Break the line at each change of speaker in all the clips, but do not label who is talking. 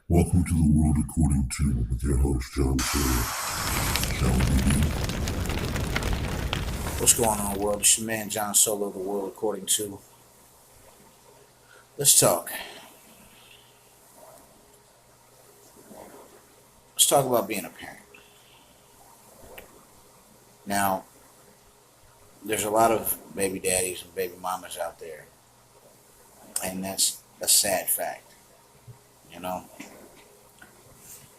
Welcome to the World According to with your host, John Solo. Shall we begin?
What's going on, world? It's your man John Solo, the world according to. Let's talk. Let's talk about being a parent. Now, there's a lot of baby daddies and baby mamas out there, and that's a sad fact, you know.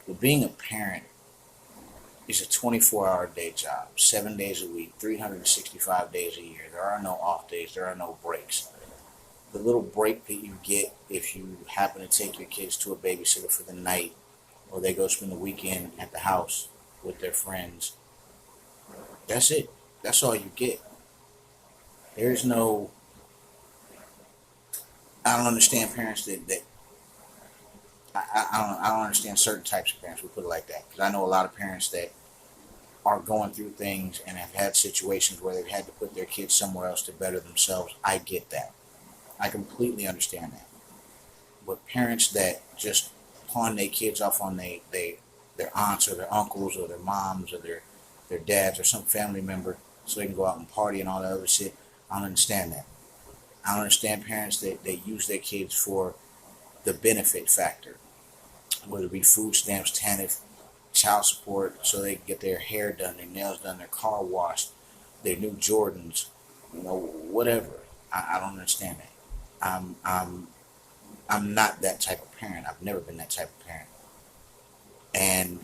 But being a parent is a 24-hour day job, 7 days a week, 365 days a year. There are no off days, there are no breaks. The little break that you get if you happen to take your kids to a babysitter for the night, or they go spend the weekend at the house with their friends, that's it. That's all you get. There's no. I don't understand parents that I don't understand certain types of parents. We put it like that because I know a lot of parents that are going through things and have had situations where they've had to put their kids somewhere else to better themselves. I get that. I completely understand that. But parents that just pawn their kids off on their aunts or their uncles or their moms or their dads or some family member so they can go out and party and all that other shit, I don't understand that. I don't understand parents that use their kids for the benefit factor, whether it be food stamps, TANF, child support, so they can get their hair done, their nails done, their car washed, their new Jordans, whatever. I don't understand that. I'm I'm not that type of parent. I've never been that type of parent, and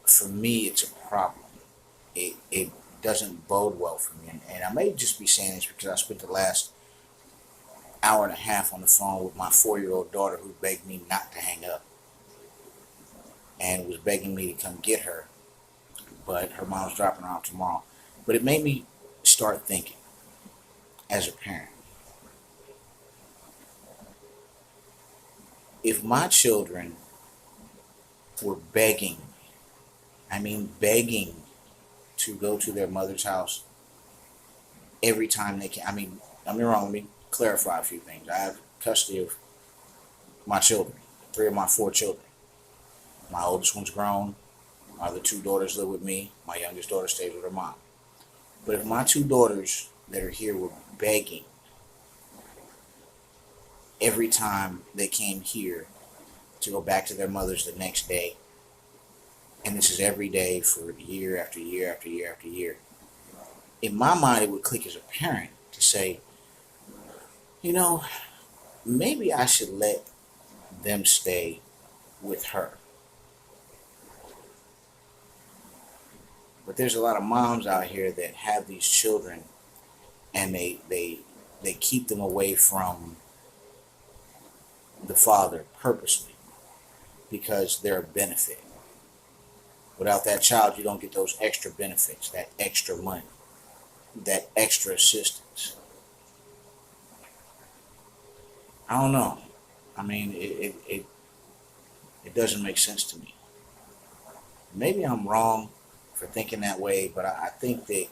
for me, it's a problem. It doesn't bode well for me, and I may just be saying this because I spent the last hour and a half on the phone with my 4-year-old daughter who begged me not to hang up and was begging me to come get her, but her mom's dropping her off tomorrow. But it made me start thinking as a parent, if my children were begging, I mean begging, to go to their mother's house every time they can. I mean, don't get me wrong, let me clarify a few things. I have custody of my children, three of my four children. My oldest one's grown. My other two daughters live with me. My youngest daughter stays with her mom. But if my two daughters that are here were begging every time they came here to go back to their mothers the next day, and this is every day for year after year after year after year, in my mind it would click as a parent to say, you know, maybe I should let them stay with her. But there's a lot of moms out here that have these children and they keep them away from the father purposely because they're a benefit. Without that child, you don't get those extra benefits, that extra money, that extra assistance. I don't know. I mean, it doesn't make sense to me. Maybe I'm wrong for thinking that way, but I think that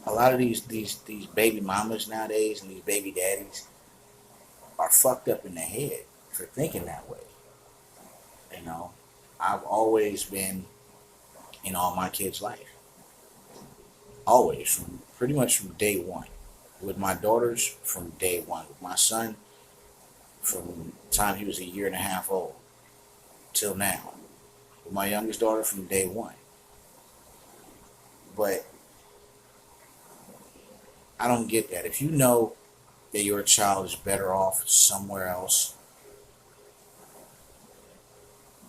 a lot of these baby mamas nowadays and these baby daddies are fucked up in the head for thinking that way. You know, I've always been in all my kids' life, always from pretty much from day one. With my daughters from day one. With my son from the time he was a year and a half old till now. With my youngest daughter from day one. But I don't get that. If you know that your child is better off somewhere else,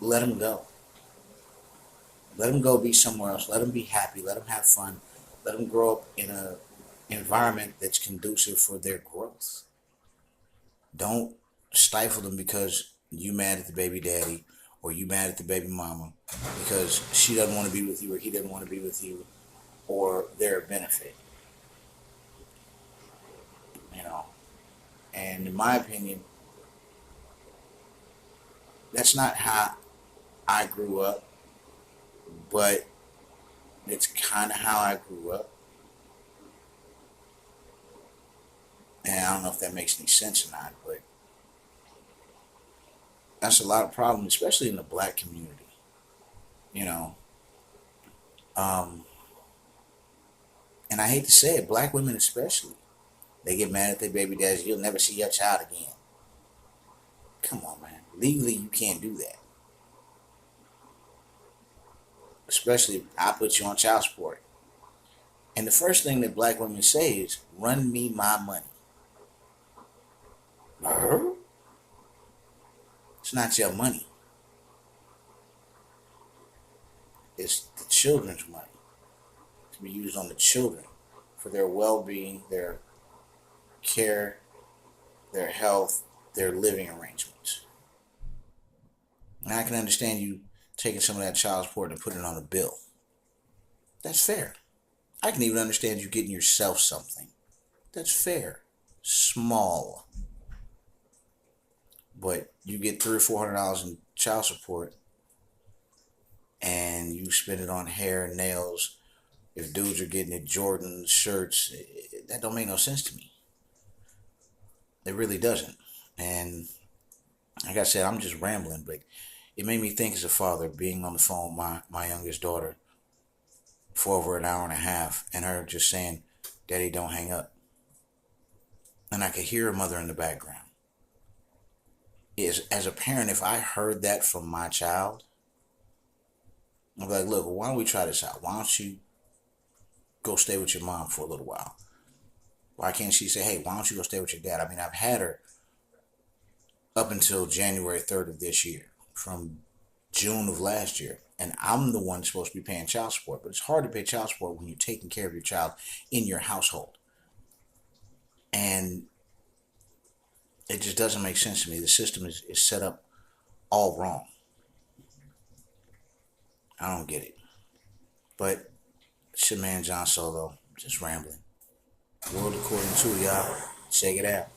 let him go. Let him go be somewhere else. Let him be happy. Let him have fun. Let him grow up in a environment that's conducive for their growth. Don't stifle them because you mad at the baby daddy or you mad at the baby mama because she doesn't want to be with you or he doesn't want to be with you or they're a benefit, you know. And in my opinion, that's not how I grew up, but it's kind of how I grew up. And I don't know if that makes any sense or not, but That's a lot of problems, especially in the black community. You know, um, and I hate to say it, black women especially, they get mad at their baby daddies. You'll never see your child again. Come on, man. Legally, you can't do that. Especially, if I put you on child support. And the first thing that black women say is, "Run me my money." It's not your money. It's the children's money to be used on the children for their well-being, their care, their health, their living arrangements. And I can understand you taking some of that child support and putting it on a bill. That's fair. I can even understand you getting yourself something. That's fair. Small. But you get $300 or $400 in child support and you spend it on hair, nails. If dudes are getting it, Jordan shirts, that don't make no sense to me. It really doesn't. And like I said, I'm just rambling, but it made me think as a father being on the phone with my youngest daughter for over an hour and a half and her just saying, "Daddy, don't hang up." And I could hear her mother in the background. As a parent, if I heard that from my child, I'd be like, "Look, why don't we try this out? Why don't you go stay with your mom for a little while? Why can't she say, hey, why don't you go stay with your dad?" I mean, I've had her up until January 3rd of this year, from June of last year. And I'm the one supposed to be paying child support. But it's hard to pay child support when you're taking care of your child in your household. And it just doesn't make sense to me. The system is set up all wrong. I don't get it. But it's your man John Solo, just rambling. World according to y'all. Check it out.